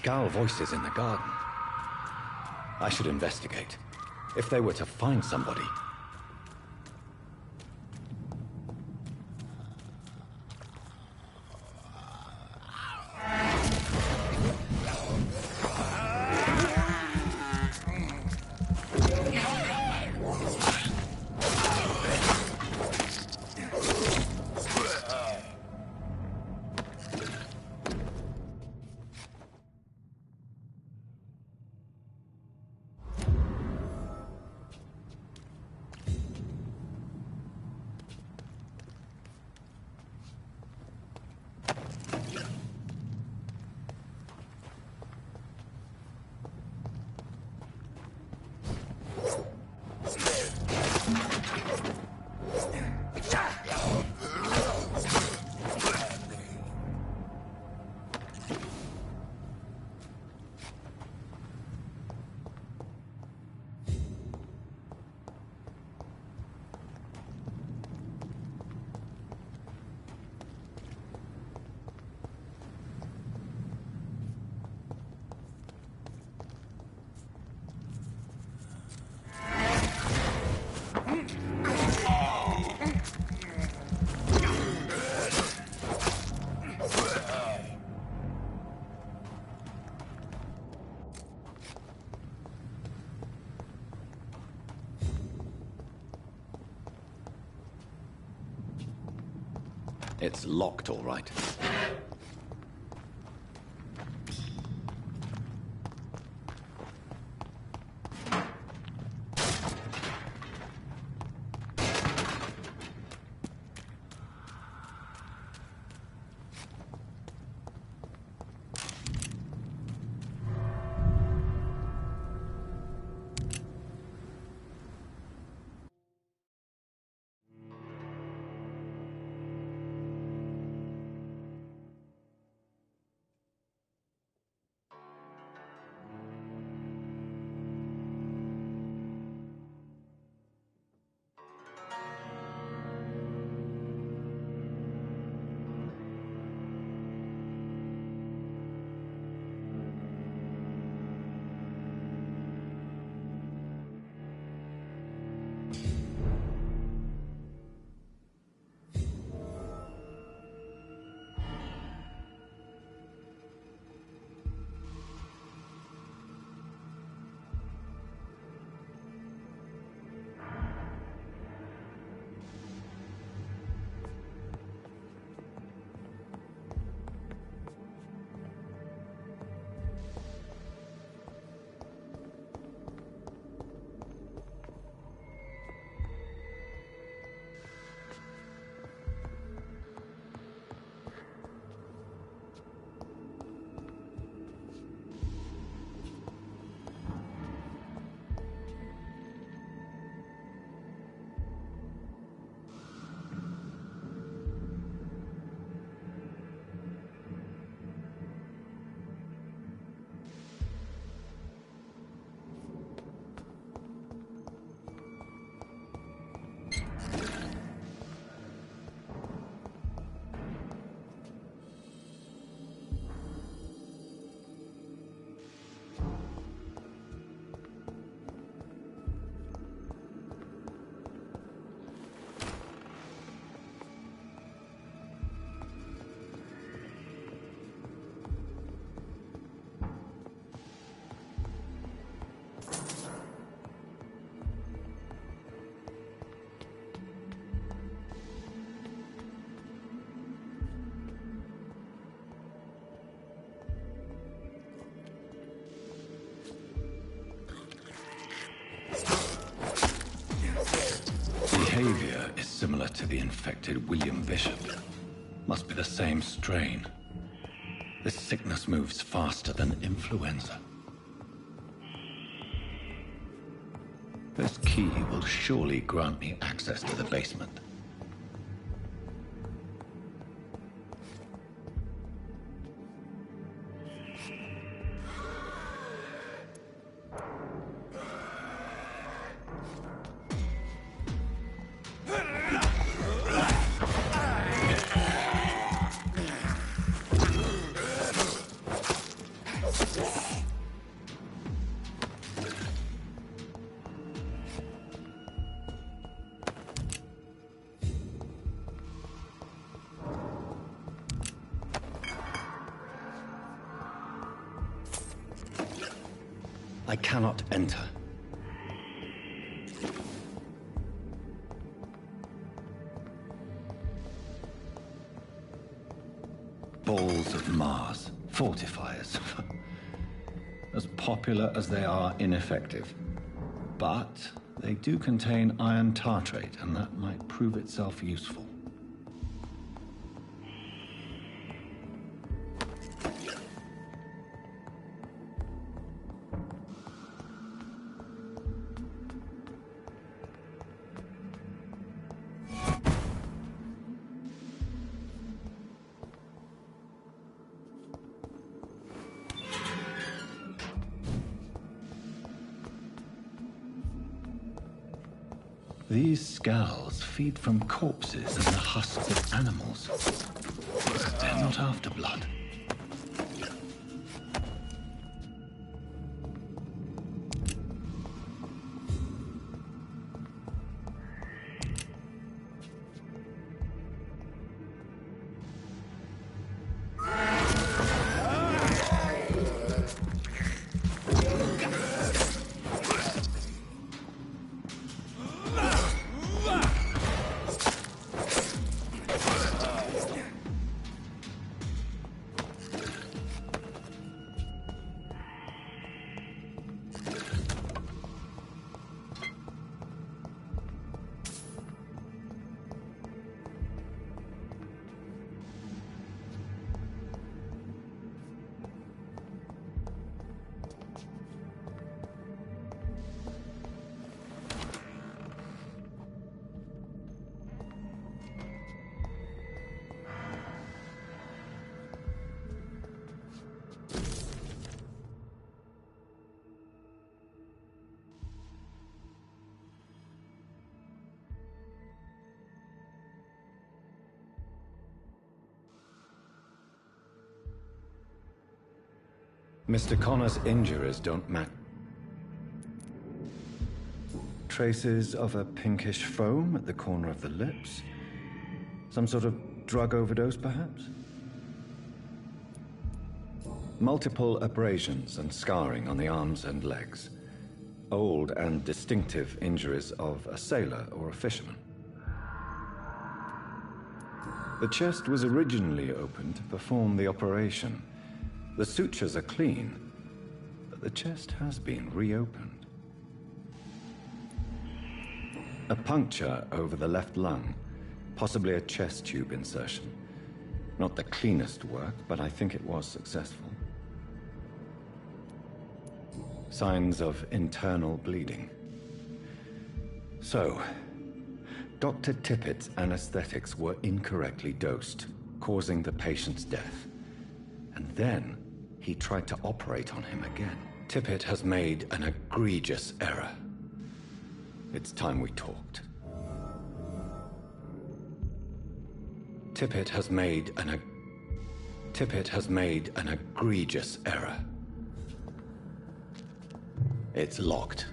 Scowl voices in the garden. I should investigate. If they were to find somebody... It's locked, all right. Behavior is similar to the infected William Bishop. Must be the same strain. This sickness moves faster than influenza. This key will surely grant me access to the basement. I cannot enter. Balls of Mars. Fortifiers. As popular as they are ineffective. But they do contain iron tartrate, and that might prove itself useful. These skulls feed from corpses and the husks of animals. They're not after blood. Mr. Connor's injuries don't match. Traces of a pinkish foam at the corner of the lips. Some sort of drug overdose, perhaps? Multiple abrasions and scarring on the arms and legs. Old and distinctive injuries of a sailor or a fisherman. The chest was originally opened to perform the operation. The sutures are clean, but the chest has been reopened. A puncture over the left lung, possibly a chest tube insertion. Not the cleanest work, but I think it was successful. Signs of internal bleeding. So, Dr. Tippett's anesthetics were incorrectly dosed, causing the patient's death. And then he tried to operate on him again. Tippett has made an egregious error. It's time we talked. Tippett has made an egregious error. It's locked.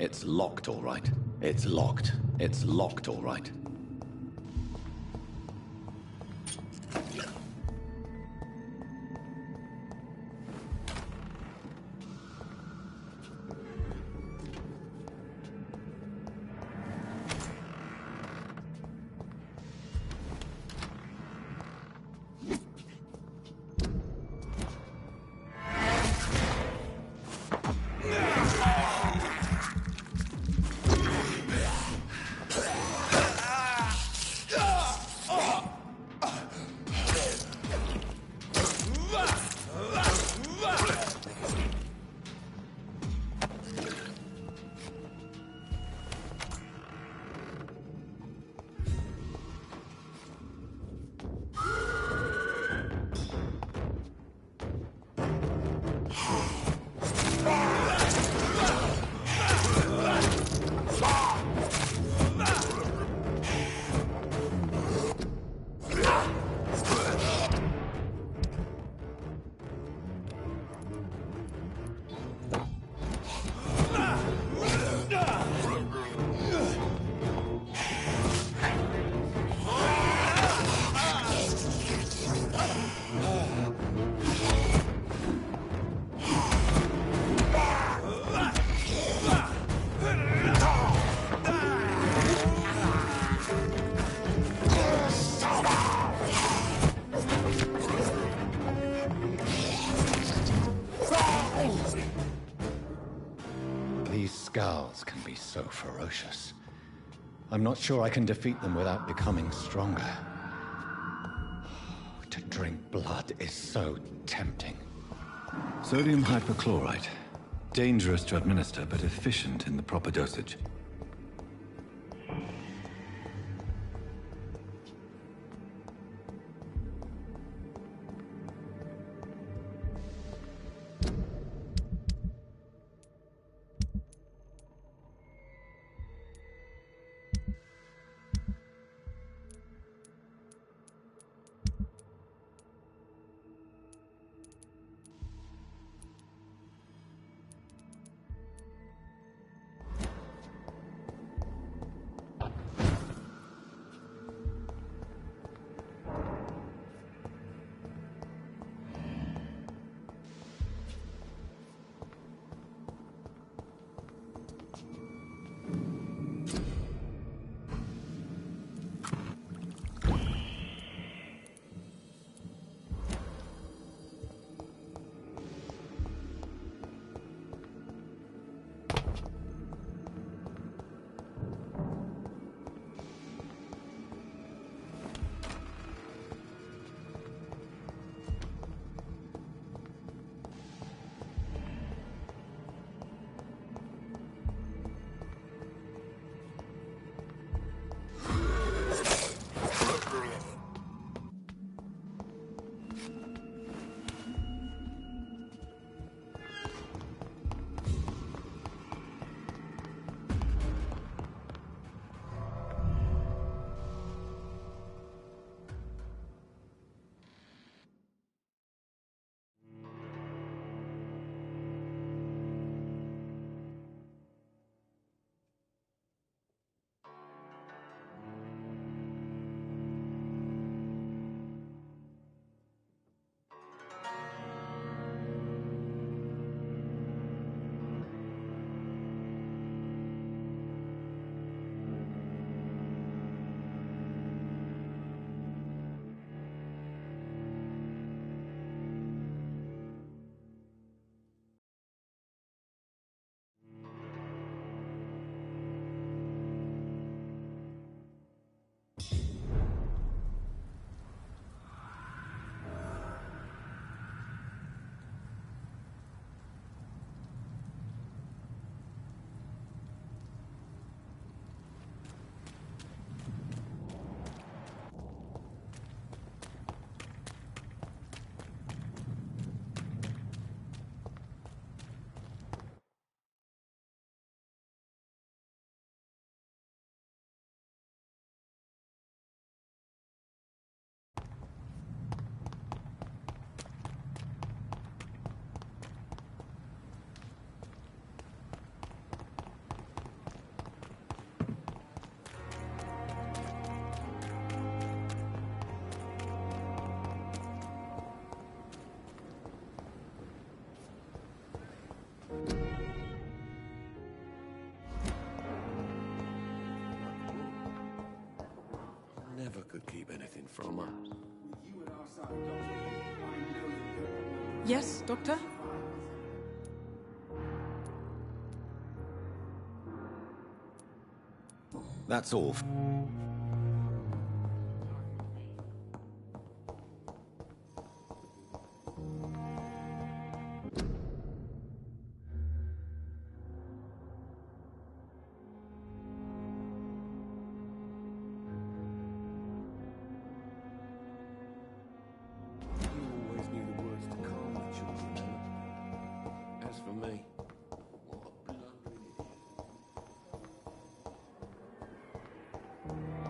It's locked, all right. It's locked. It's locked, all right. owls can be so ferocious. I'm not sure I can defeat them without becoming stronger. To drink blood is so tempting. Sodium hypochlorite. Dangerous to administer, but efficient in the proper dosage. Never could keep anything from her. Yes, Doctor? That's all. For me. What a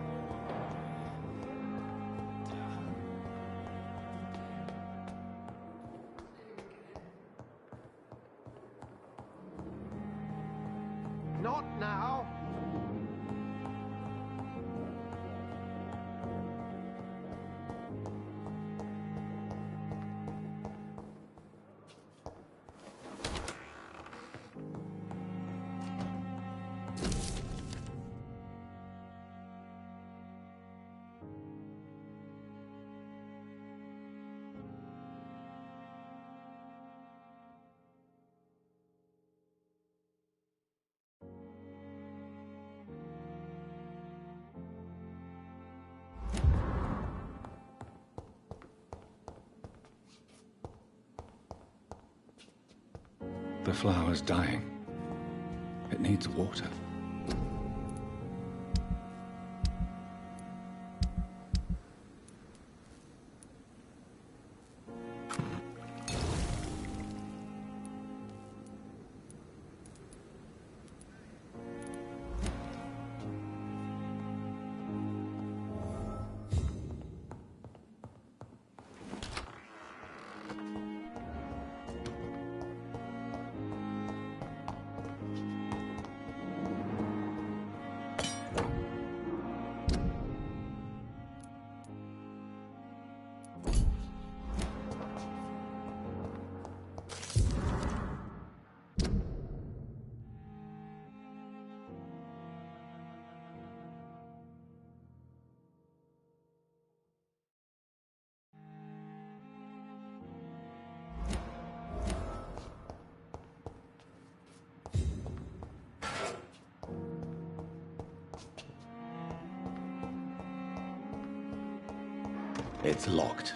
blundering idiot. The flower's dying. It needs water. It's locked.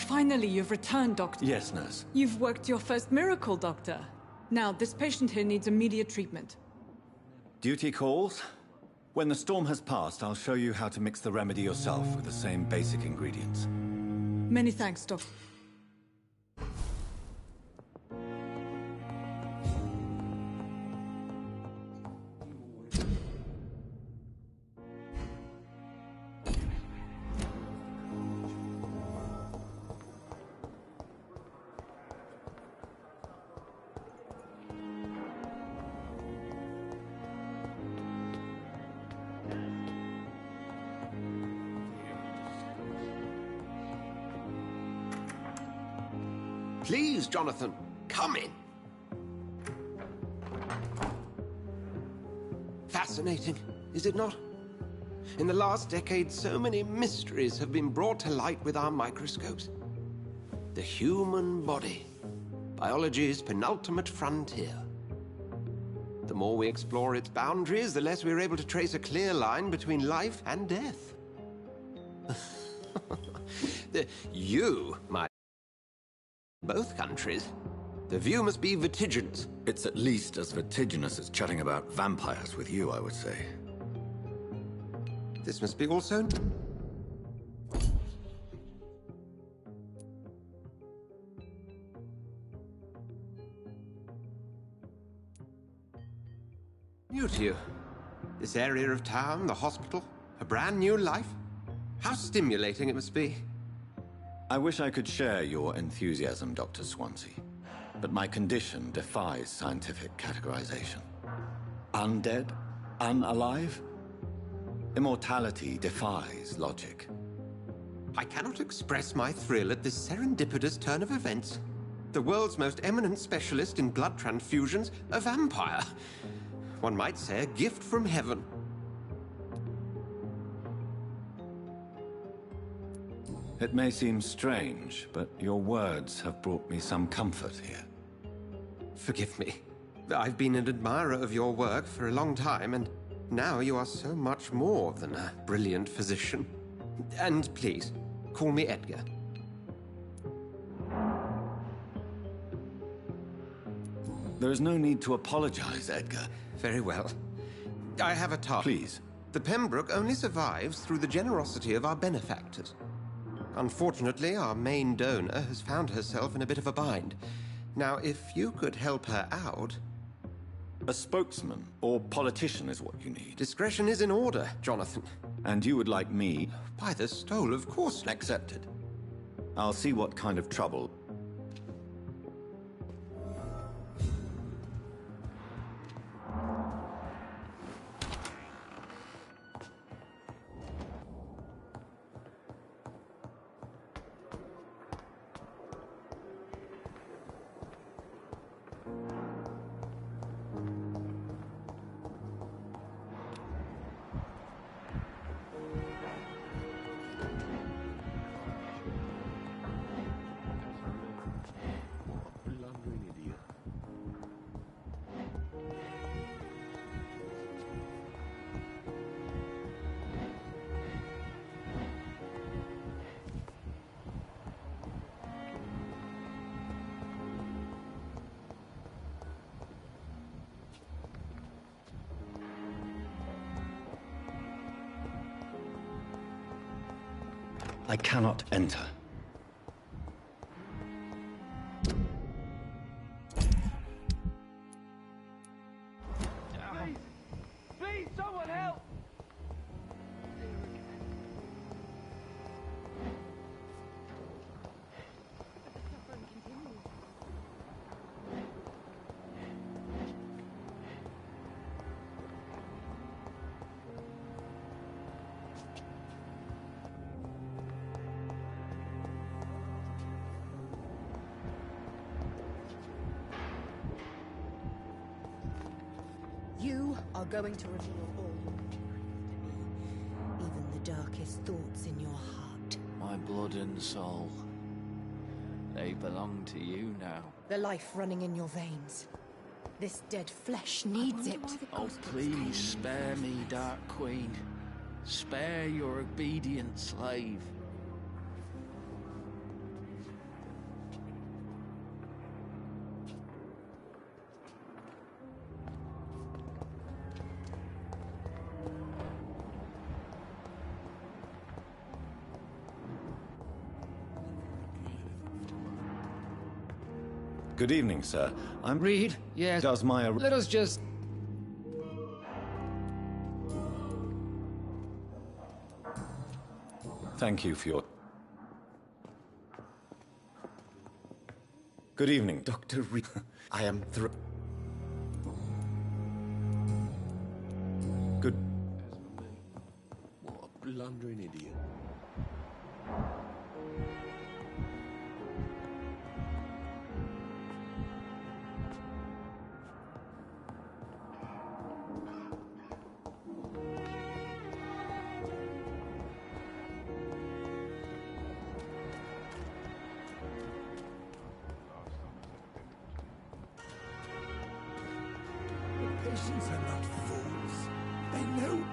Finally, you've returned, Doctor. Yes, nurse. You've worked your first miracle, Doctor. Now, this patient here needs immediate treatment. Duty calls. When the storm has passed, I'll show you how to mix the remedy yourself with the same basic ingredients. Many thanks, Doctor. Please, Jonathan, come in. Fascinating, is it not? In the last decade, so many mysteries have been brought to light with our microscopes. The human body, biology's penultimate frontier. The more we explore its boundaries, the less we're able to trace a clear line between life and death. You, both countries. The view must be vertiginous. It's at least as vertiginous as chatting about vampires with you, I would say. This must be also... new to you. This area of town, the hospital, a brand new life. How stimulating it must be. I wish I could share your enthusiasm, Dr. Swansea, but my condition defies scientific categorization. Undead? Unalive? Immortality defies logic. I cannot express my thrill at this serendipitous turn of events. The world's most eminent specialist in blood transfusions, a vampire. One might say a gift from heaven. It may seem strange, but your words have brought me some comfort here. Forgive me. I've been an admirer of your work for a long time, and now you are so much more than a brilliant physician. And please, call me Edgar. There is no need to apologize, Edgar. Very well. I have a task. Please. The Pembroke only survives through the generosity of our benefactors. Unfortunately, our main donor has found herself in a bit of a bind. Now, if you could help her out... A spokesman or politician is what you need. Discretion is in order, Jonathan. And you would like me? By the stole, of course. Accepted. I'll see what kind of trouble... I cannot enter. Please! Please, someone help! You are going to reveal all your truth to me, even the darkest thoughts in your heart. My blood and soul. They belong to you now. The life running in your veins. This dead flesh needs it. Oh, please spare me, Dark Queen. Spare your obedient slave. Good evening, sir. I'm... Reed, yes. Does my... Let us just... Thank you for your... Good evening, Dr. Reed. I am Good... What a blundering idiot. Surgeons are not fools. They know.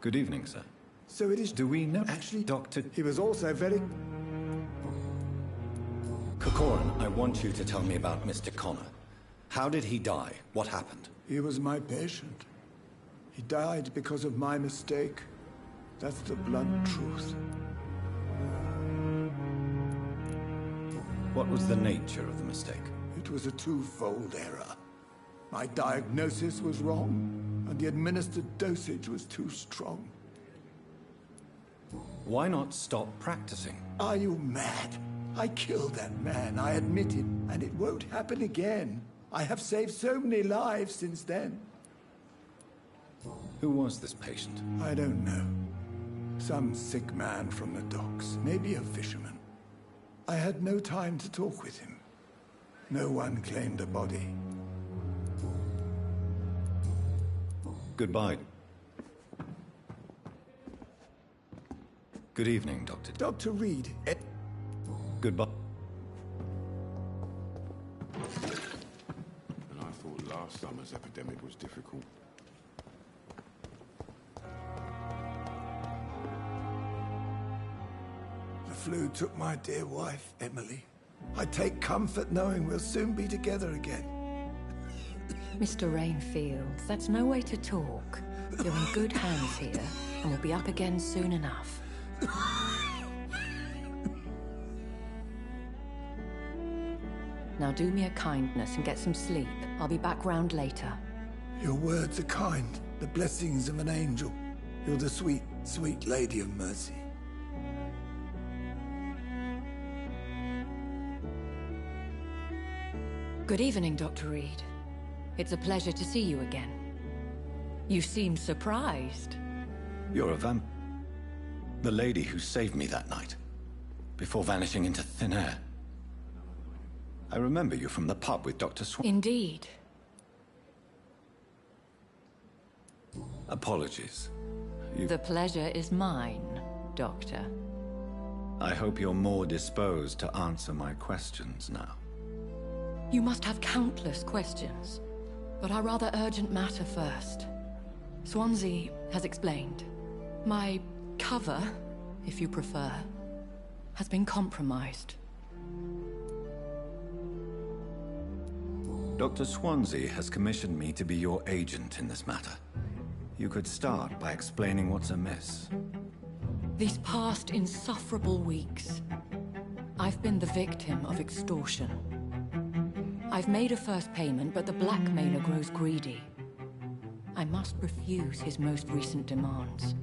Good evening, sir. So it is... Do we know... Actually, Doctor... he was also very... Corcoran, I want you to tell me about Mr. Connor. How did he die? What happened? He was my patient. He died because of my mistake. That's the blunt truth. What was the nature of the mistake? It was a twofold error. My diagnosis was wrong, and the administered dosage was too strong. Why not stop practicing? Are you mad? I killed that man, I admit it, and it won't happen again. I have saved so many lives since then. Who was this patient? I don't know. Some sick man from the docks, maybe a fisherman. I had no time to talk with him. No one claimed a body. Goodbye. Good evening, Doctor. Dr. Reed, Goodbye. And I thought last summer's epidemic was difficult. the flu took my dear wife, Emily. I take comfort knowing we'll soon be together again. Mr. Rainfield, that's no way to talk. You're in good hands here, and we'll be up again soon enough. Now do me a kindness and get some sleep. I'll be back round later. Your words are kind, the blessings of an angel. You're the sweet, sweet Lady of Mercy. Good evening, Dr. Reed. It's a pleasure to see you again. You seem surprised. You're a vamp... The lady who saved me that night, before vanishing into thin air. I remember you from the pub with Dr. Indeed. Apologies. The pleasure is mine, Doctor. I hope you're more disposed to answer my questions now. You must have countless questions, but our rather urgent matter first. Swansea has explained. My cover, if you prefer, has been compromised. Dr. Swansea has commissioned me to be your agent in this matter. You could start by explaining what's amiss. These past insufferable weeks, I've been the victim of extortion. I've made a first payment, but the blackmailer grows greedy. I must refuse his most recent demands.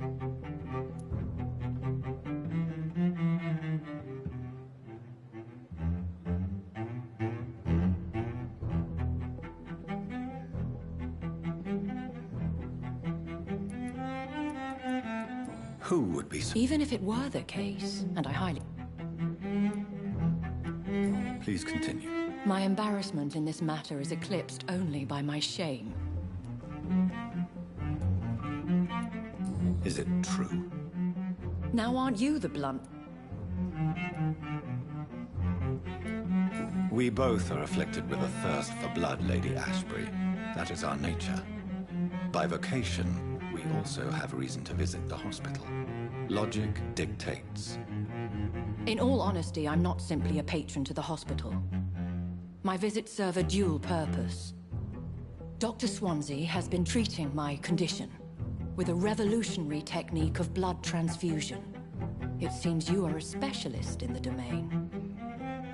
Who would be so... Even if it were the case, and I highly... Please continue. My embarrassment in this matter is eclipsed only by my shame. Is it true? Now aren't you the blunt... We both are afflicted with a thirst for blood, Lady Ashbury. That is our nature. By vocation, we also have reason to visit the hospital. Logic dictates. In all honesty, I'm not simply a patron to the hospital. My visits serve a dual purpose. Dr. Swansea has been treating my condition with a revolutionary technique of blood transfusion. It seems you are a specialist in the domain.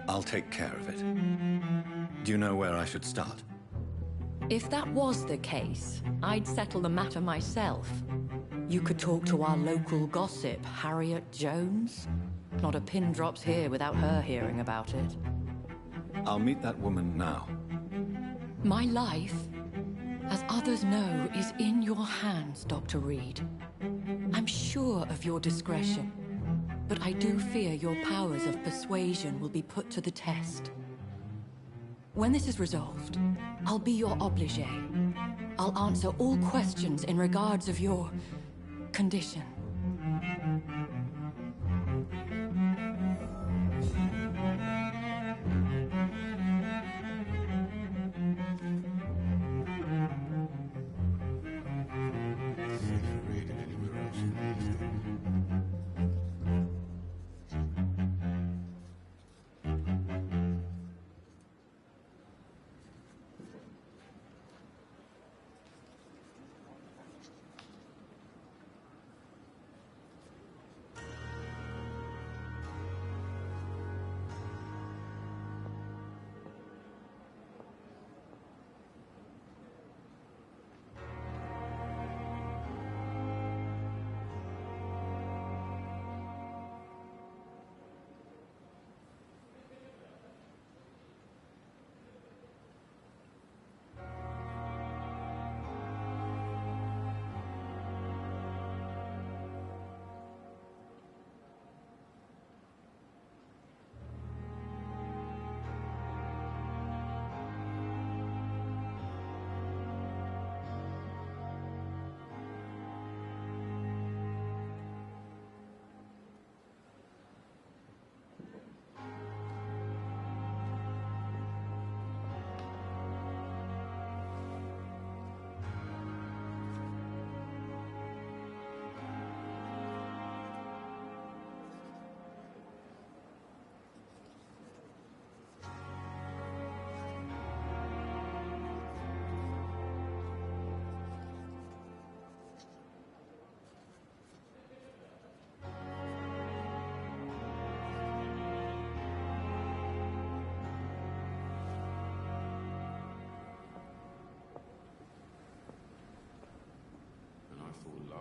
I'll take care of it. Do you know where I should start? If that was the case, I'd settle the matter myself. You could talk to our local gossip, Harriet Jones. Not a pin drops here without her hearing about it. I'll meet that woman now. My life, as others know, is in your hands, Dr. Reed. I'm sure of your discretion, but I do fear your powers of persuasion will be put to the test. When this is resolved, I'll be your obligé. I'll answer all questions in regards of your condition.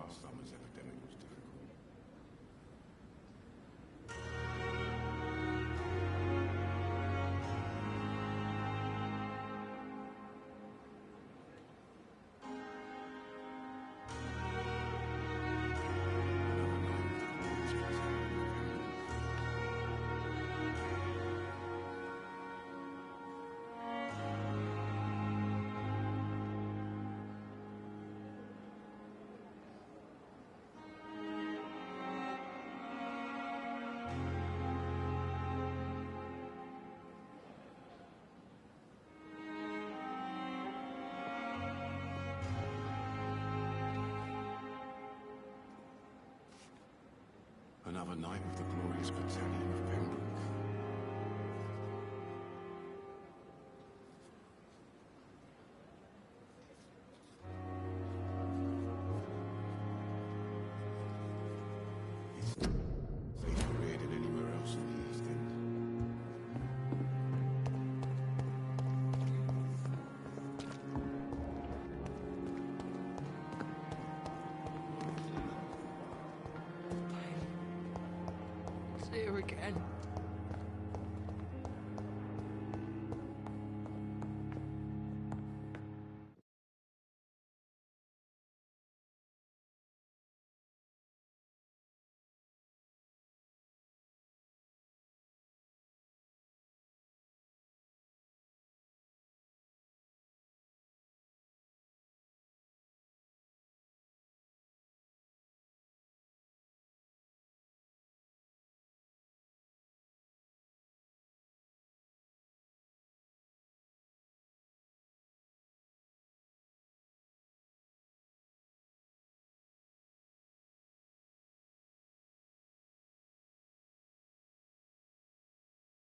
last summer's epidemic was difficult. Another night with the glorious battalion of Pembroke. It's safer here than anywhere else in the East End. It's here again.